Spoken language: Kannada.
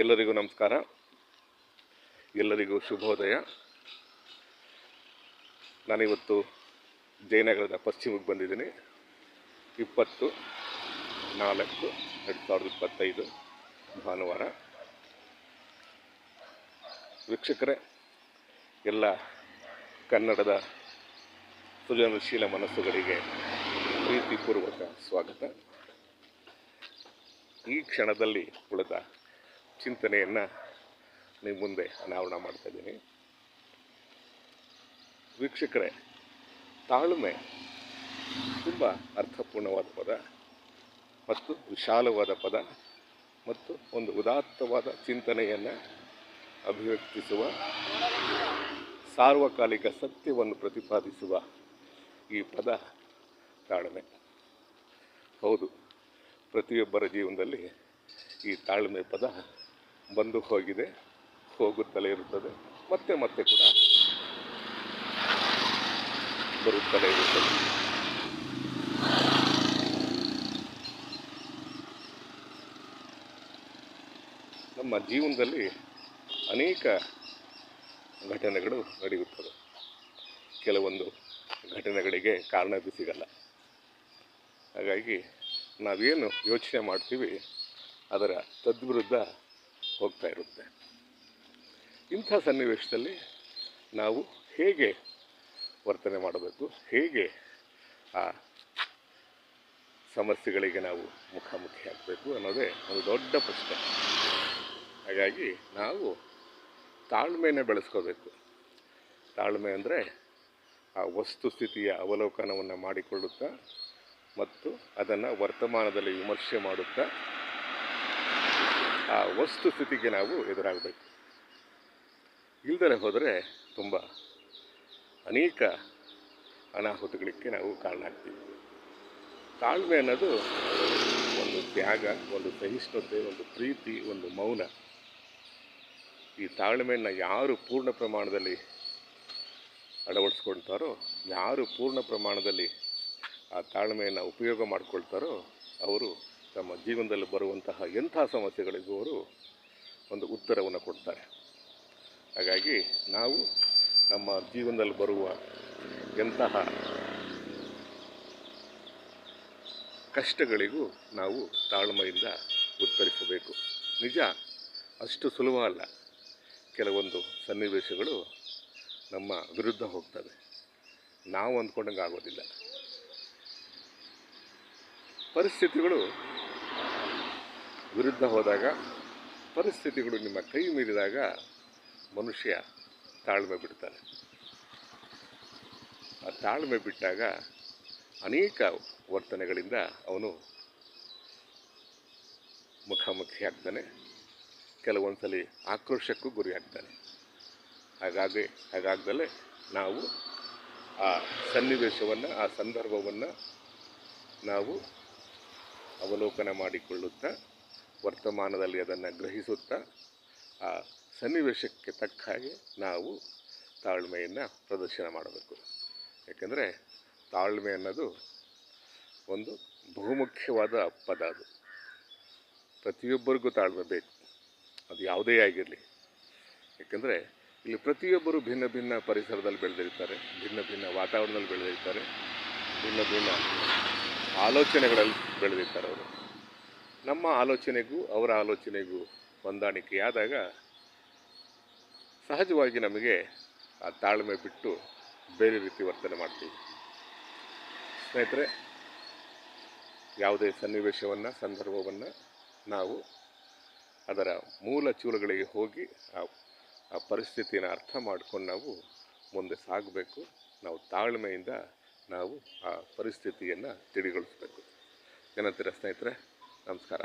ಎಲ್ಲರಿಗೂ ನಮಸ್ಕಾರ, ಎಲ್ಲರಿಗೂ ಶುಭೋದಯ. ನಾನಿವತ್ತು ಜಯನಗರದ ಪಶ್ಚಿಮಕ್ಕೆ ಬಂದಿದ್ದೀನಿ. 20/4/2025 ಭಾನುವಾರ. ವೀಕ್ಷಕರೇ, ಎಲ್ಲ ಕನ್ನಡದ ಸೃಜನಶೀಲ ಮನಸ್ಸುಗಳಿಗೆ ಪ್ರೀತಿಪೂರ್ವಕ ಸ್ವಾಗತ. ಈ ಕ್ಷಣದಲ್ಲಿ ಉಳಿದ ಚಿಂತನೆಯನ್ನು ನಿಮ್ಮ ಮುಂದೆ ಅನಾವರಣ ಮಾಡ್ತಾ ಇದ್ದೀನಿ. ವೀಕ್ಷಕರೇ, ತಾಳ್ಮೆ ತುಂಬ ಅರ್ಥಪೂರ್ಣವಾದ ಪದ ಮತ್ತು ವಿಶಾಲವಾದ ಪದ ಮತ್ತು ಒಂದು ಉದಾತ್ತವಾದ ಚಿಂತನೆಯನ್ನು ಅಭಿವ್ಯಕ್ತಿಸುವ, ಸಾರ್ವಕಾಲಿಕ ಸತ್ಯವನ್ನು ಪ್ರತಿಪಾದಿಸುವ ಈ ಪದ ತಾಳ್ಮೆ. ಹೌದು, ಪ್ರತಿಯೊಬ್ಬರ ಜೀವನದಲ್ಲಿ ಈ ತಾಳ್ಮೆ ಪದ ಬಂದು ಹೋಗಿದೆ, ಹೋಗುತ್ತಲೇ ಇರುತ್ತದೆ, ಮತ್ತೆ ಮತ್ತೆ ಕೂಡ ಬರುತ್ತಲೇ ಇರುತ್ತದೆ. ನಮ್ಮ ಜೀವನದಲ್ಲಿ ಅನೇಕ ಘಟನೆಗಳು ನಡೆಯುತ್ತವೆ. ಕೆಲವೊಂದು ಘಟನೆಗಳಿಗೆ ಕಾರಣವೇ ಸಿಗಲ್ಲ. ಹಾಗಾಗಿ ನಾವೇನು ಯೋಚನೆ ಮಾಡ್ತೀವಿ ಅದರ ತದ್ವಿರುದ್ಧ ಹೋಗ್ತಾ ಇರುತ್ತೆ. ಇಂಥ ಸನ್ನಿವೇಶದಲ್ಲಿ ನಾವು ಹೇಗೆ ವರ್ತನೆ ಮಾಡಬೇಕು, ಹೇಗೆ ಆ ಸಮಸ್ಯೆಗಳಿಗೆ ನಾವು ಮುಖಾಮುಖಿ ಆಗಬೇಕು ಅನ್ನೋದೇ ಒಂದು ದೊಡ್ಡ ಪ್ರಶ್ನೆ. ಹಾಗಾಗಿ ನಾವು ತಾಳ್ಮೆಯನ್ನು ಬೆಳೆಸ್ಕೋಬೇಕು. ತಾಳ್ಮೆ ಅಂದರೆ ಆ ವಸ್ತುಸ್ಥಿತಿಯ ಅವಲೋಕನವನ್ನು ಮಾಡಿಕೊಳ್ಳುತ್ತಾ ಮತ್ತು ಅದನ್ನು ವರ್ತಮಾನದಲ್ಲಿ ವಿಮರ್ಶೆ ಮಾಡುತ್ತಾ ಆ ವಸ್ತುಸ್ಥಿತಿಗೆ ನಾವು ಎದುರಾಗಬೇಕು. ಇಲ್ಲದೇ ಹೋದರೆ ತುಂಬ ಅನೇಕ ಅನಾಹುತಗಳಿಗೆ ನಾವು ಕಾರಣ ಆಗ್ತೀವಿ. ತಾಳ್ಮೆ ಅನ್ನೋದು ಒಂದು ತ್ಯಾಗ, ಒಂದು ಸಹಿಷ್ಣುತೆ, ಒಂದು ಪ್ರೀತಿ, ಒಂದು ಮೌನ. ಈ ತಾಳ್ಮೆಯನ್ನು ಯಾರು ಪೂರ್ಣ ಪ್ರಮಾಣದಲ್ಲಿ ಅಳವಡಿಸ್ಕೊಳ್ತಾರೋ, ಯಾರು ಪೂರ್ಣ ಪ್ರಮಾಣದಲ್ಲಿ ಆ ತಾಳ್ಮೆಯನ್ನು ಉಪಯೋಗ ಮಾಡಿಕೊಳ್ತಾರೋ ಅವರು ತಮ್ಮ ಜೀವನದಲ್ಲಿ ಬರುವಂತಹ ಎಂಥ ಸಮಸ್ಯೆಗಳಿಗೂ ಅವರು ಒಂದು ಉತ್ತರವನ್ನು ಕೊಡ್ತಾರೆ. ಹಾಗಾಗಿ ನಾವು ನಮ್ಮ ಜೀವನದಲ್ಲಿ ಬರುವ ಎಂತಹ ಕಷ್ಟಗಳಿಗೂ ನಾವು ತಾಳ್ಮೆಯಿಂದ ಉತ್ತರಿಸಬೇಕು. ನಿಜ, ಅಷ್ಟು ಸುಲಭ ಅಲ್ಲ. ಕೆಲವೊಂದು ಸನ್ನಿವೇಶಗಳು ನಮ್ಮ ವಿರುದ್ಧ ಹೋಗ್ತವೆ, ನಾವು ಅಂದ್ಕೊಂಡಂಗೆ ಆಗೋದಿಲ್ಲ. ಪರಿಸ್ಥಿತಿಗಳು ವಿರುದ್ಧ ಹೋದಾಗ, ಪರಿಸ್ಥಿತಿಗಳು ನಿಮ್ಮ ಕೈ ಮೀರಿದಾಗ ಮನುಷ್ಯ ತಾಳ್ಮೆ ಬಿಡ್ತಾನೆ. ಆ ತಾಳ್ಮೆ ಬಿಟ್ಟಾಗ ಅನೇಕ ವರ್ತನೆಗಳಿಂದ ಅವನು ಮುಖಾಮುಖಿ ಆಗ್ತಾನೆ, ಕೆಲವೊಂದು ಸಲ ಆಕ್ರೋಶಕ್ಕೂ ಗುರಿ ಆಗ್ತಾನೆ. ಹಾಗಾಗದಲ್ಲೇ ನಾವು ಆ ಸನ್ನಿವೇಶವನ್ನು, ಆ ಸಂದರ್ಭವನ್ನು ನಾವು ಅವಲೋಕನ ಮಾಡಿಕೊಳ್ಳುತ್ತಾ, ವರ್ತಮಾನದಲ್ಲಿ ಅದನ್ನು ಗ್ರಹಿಸುತ್ತಾ, ಆ ಸನ್ನಿವೇಶಕ್ಕೆ ತಕ್ಕ ಹಾಗೆ ನಾವು ತಾಳ್ಮೆಯನ್ನು ಪ್ರದರ್ಶನ ಮಾಡಬೇಕು. ಯಾಕೆಂದರೆ ತಾಳ್ಮೆ ಅನ್ನೋದು ಒಂದು ಬಹುಮುಖ್ಯವಾದ ಪದ. ಅದು ಪ್ರತಿಯೊಬ್ಬರಿಗೂ ತಾಳ್ಮೆ ಬೇಕು, ಅದು ಯಾವುದೇ ಆಗಿರಲಿ. ಯಾಕೆಂದರೆ ಇಲ್ಲಿ ಪ್ರತಿಯೊಬ್ಬರು ಭಿನ್ನ ಭಿನ್ನ ಪರಿಸರದಲ್ಲಿ ಬೆಳೆದಿರ್ತಾರೆ, ಭಿನ್ನ ಭಿನ್ನ ವಾತಾವರಣದಲ್ಲಿ ಬೆಳೆದಿರ್ತಾರೆ, ಭಿನ್ನ ಭಿನ್ನ ಆಲೋಚನೆಗಳಲ್ಲಿ ಬೆಳೆದಿರ್ತಾರೆ. ಅವರು ನಮ್ಮ ಆಲೋಚನೆಗೂ ಅವರ ಆಲೋಚನೆಗೂ ಹೊಂದಾಣಿಕೆಯಾದಾಗ ಸಹಜವಾಗಿ ನಮಗೆ ಆ ತಾಳ್ಮೆ ಬಿಟ್ಟು ಬೇರೆ ರೀತಿ ವರ್ತನೆ ಮಾಡ್ತೀವಿ. ಸ್ನೇಹಿತರೆ, ಯಾವುದೇ ಸನ್ನಿವೇಶವನ್ನು, ಸಂದರ್ಭವನ್ನು ನಾವು ಅದರ ಮೂಲ ಚೂರುಗಳಿಗೆ ಹೋಗಿ ಆ ಪರಿಸ್ಥಿತಿಯನ್ನು ಅರ್ಥ ಮಾಡ್ಕೊಂಡು ನಾವು ಮುಂದೆ ಸಾಗಬೇಕು. ನಾವು ತಾಳ್ಮೆಯಿಂದ ನಾವು ಆ ಪರಿಸ್ಥಿತಿಯನ್ನು ತಿಳಿಗೊಳಿಸಬೇಕು. ಏನಂತೀರ ಸ್ನೇಹಿತರೆ? ನಮಸ್ಕಾರ.